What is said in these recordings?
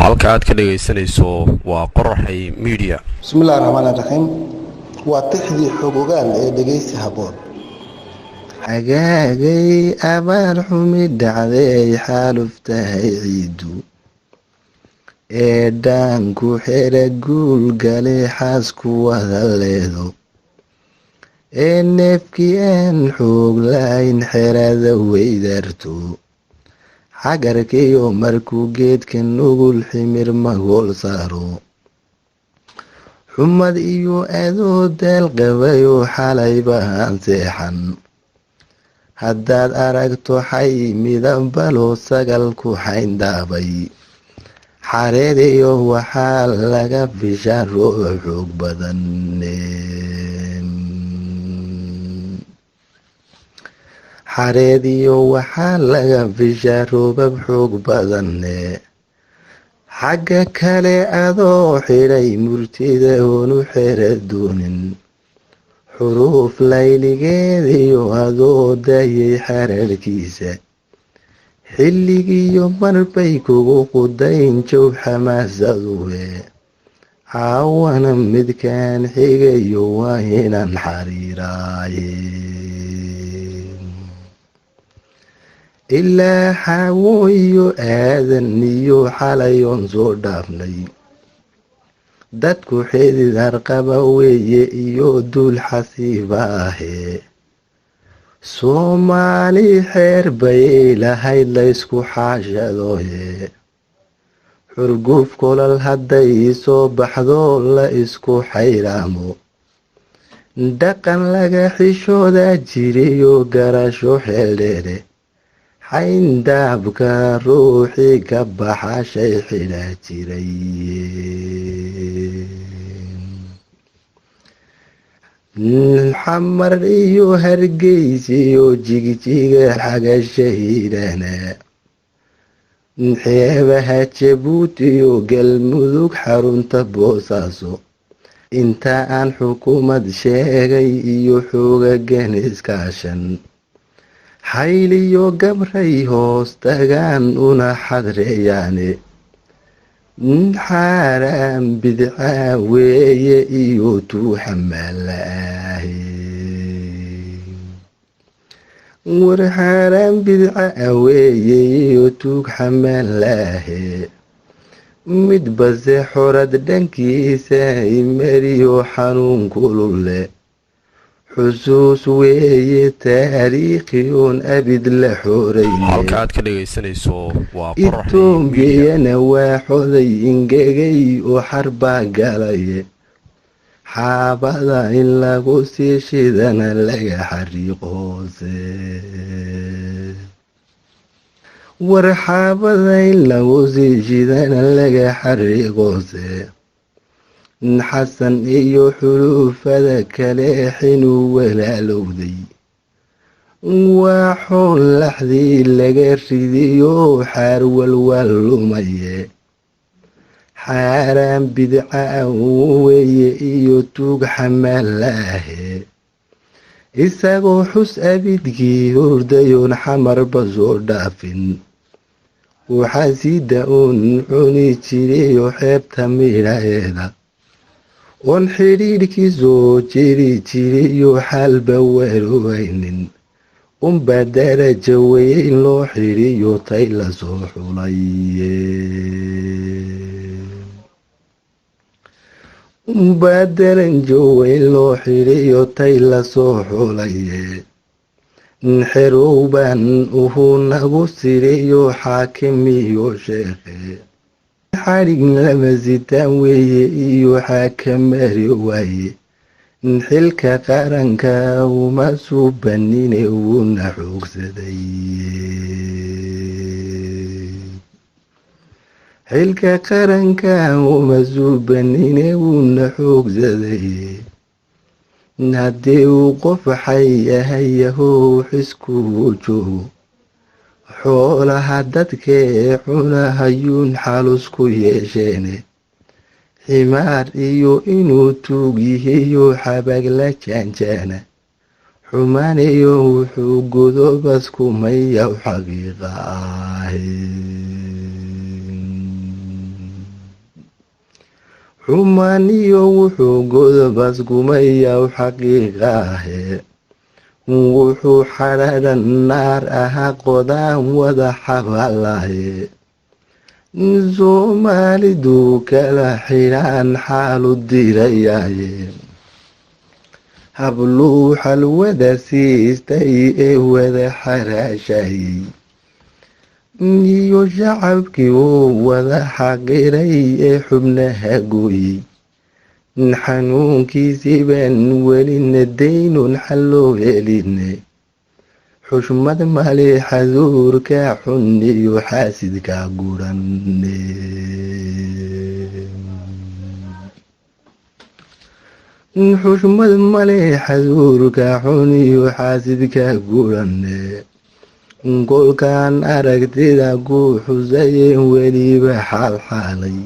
halka aad ka dhagaysanayso waa Qoraxay Media. bismillaahi raxmaani raxiim. waa tixdii xog ogaal ee dhegeysi haboon. xagaagay abaar xumi dhacday xaaluftahay ciidu ee dhaanku xera guul gale xaasku wada leedo ee neefkii aan xoog lahayn xerada weydarto xagarkiyo markuu geedka nugul ximir magool saaro xumad iyo adoo daal qabayo xalayba aan seexan haddaad aragto xay midabalo sagal ku xayndaabay xareediyo waxaa laga fishaa roob xoog badan xareediyo waxaa laga fishaa roobab xoog badane xagga kale adoo xidhay murtida oonu xera doonin xuruuf layligeediyo adoo dayay xararkiisa xilligiyo marbay kugu qudayn joob xamaasaduwe caawana midkaan xigayo waa inaan xariiraaye ilaa xaawo iyo aadan iyo xalayoon soo dhaafnay dadku xidid harqaba weeye iyo duul xasiiba ahee soomaali xeer bayay lahayd laysku xaashadoye xurguf kolal hadday soo baxdo la isku xayraamo dhaqan laga xishooda jiriyo garasho xeeldheere xayndaabka ruuxii ka baxa shay xidha jiray xamar iyo hargeys iyo jigjiga xagashahiidana xeebaha jabuuti iyo galmudug xarunta boosaaso inta aan xukuumad sheegay iyo xoogagan iskaashan xayliyo gabray hoos tagaan una xadreeyaane xaaraan bidca weeye iyo tuu xamaalaahe war xaaraan bidca weeye iyo tuug xamaalaahe mid base xorad dhankiisa imariyo xanuun kulule xusuus weeye taariikhiyoon abid la halka aad ka dhagaysanayso waa itoobiyana waa xoday ingegay oo xarbaa galaye xaabada in lagu sii shidana laga xariiqoose war xaabada in lagu sii shidana laga xariiqoose xasan iyo xuluufada kale xinuu walaalowday waa xool laxdii laga ridiyo xaar walwaal lumaye xaaraan bidca weeye iyo tuug xamaalaahe isagoo xus abidkii hurdayoon xamarba soo dhaafin waxaa sida uun cuni jiriyo xeebta midhaheeda oon xidhiidhkii soo jiri jiriyo xaalba waarowaynin unbaa daraja weyn loo xidhiyo tay la soo xulaye unbaa darajo weyn loo xidhiyo tay la soo xulaye xerowbaan uhu nagu siriyo xaakimiyo sheekhe xarig lama sitaan weeye iyo xaakamari waaye xilka qaranka uma suubanine wuuna xoogsaday xilka qaranka uma suubanine wuuna xoogsaday haddii uu qof xay ahayahow xiskugu joogo xoolaha dadkee cunahayuun xalus ku yeesheene ximaar iyo inuu tuug yihiyo xabag la jaanjaana xumaaniyo wuxuu godobas kumayaw xaqiiqa ahe xumaaniyo wuxuu godobas gumayaa xaqiiqaahe wuxuu xadhadan naar ahaa qodaan wada xabalaye soomaalidu kala xidhaan xaalu dirayaaye habluu xalwada siistay ee wada xaraashayey iyo shacabkii uu wada xaqiray ee xubnaha gooyey xanuunkiisii baan welina daynun xalloo heline xushmad male xaduurka xun iyo xaasidka gurane xushmad male xaduurka xun iyo xaasidka gurane kolkaan aragtida ku xusayeen weliba xaalxaalay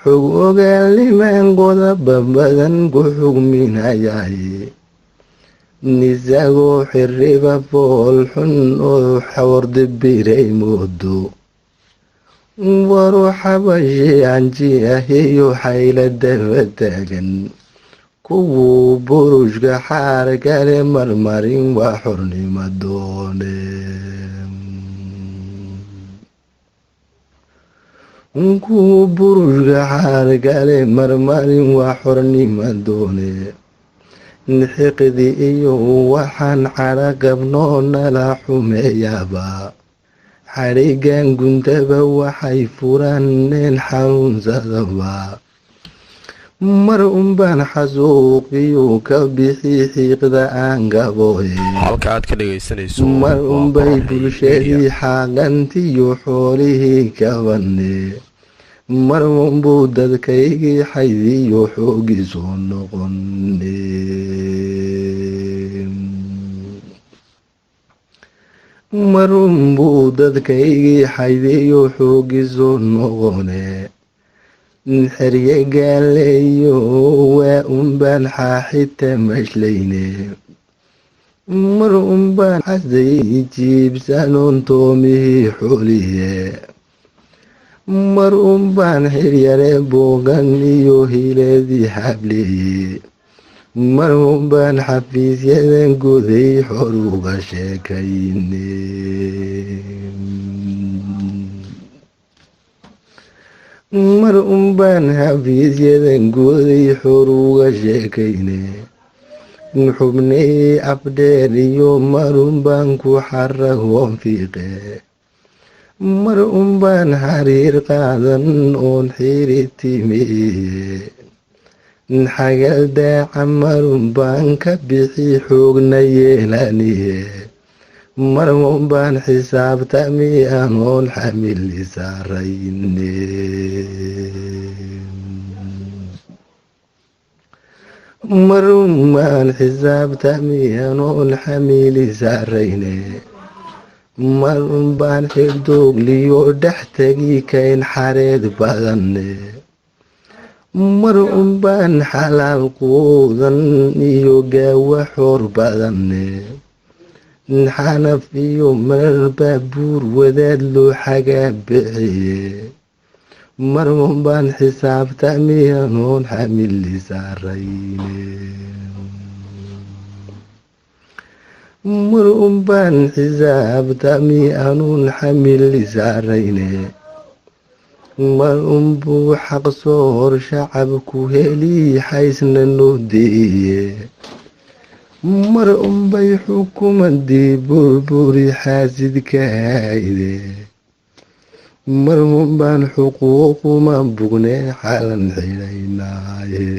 xog ogaalnimaan qodoba badan ku xugminayaaye isagoo xiriba fool xun oo xawrdibiray moodo waru xabashi anji ah iyo xayla daba taagan kuwuu burushka xaar kale marmarin waa xornimo doone kuwuu burushka xaar kale marmarin waa xornimo doone xiqdi iyo waxaan cadho qabnoo nala xumeeyaaba xadhigan guntaba waxay furaneen xanuunsadaba mar unbaan xasuuqiyu ka bixi xiiqda aan gabooye halka aad ka dhagaysanayso mar unbay bulshadii xaaqantiyo xoolihii kabane mar unbuu dadkaygii xaydiyo xoogiisu noqone mar unbuu dadkaygii xaydiyo xoogiisu noqone xerye gaaleeyo waa unbaan xaaxita mashlayne mar unbaan xasay jiibsanoon toomihii xooliye mar unbaan xiryare boogan iyo hileedii xableeye mar unbaan xafiisyadan goday xor uga sheekayne mar unbaan xafiisyadan goday xor uga sheekayne xubnay afdheer iyo mar unbaan ku xaragoon fiiqe mar unbaan xariir qaadan oon xiri timeye xagal daaca mar unbaan ka bixi xoogna yeelaniye mar unbaan xisaabtami anoon xamili saarayne mar unbaan xisaabtami anoon xamili saarayne mar unbaan xildoogliyo dhex tegi kayn xareed badane mar unbaan xalaal quudan iyo gaawa xoor badane xanaf iyo marar baabuur wadaad loo xagaa bixiye mar unbaan xisaabtami anoon xamili saarayne mar unbaan xisaabtami anuun xamili saarayne mar unbuu xaq soo hor shacabku heli xaysna noo deeye mar unbay xukumadii burburi xaasidkaayde mar unbaan xuquuquma bugne xalan xidhaynaaye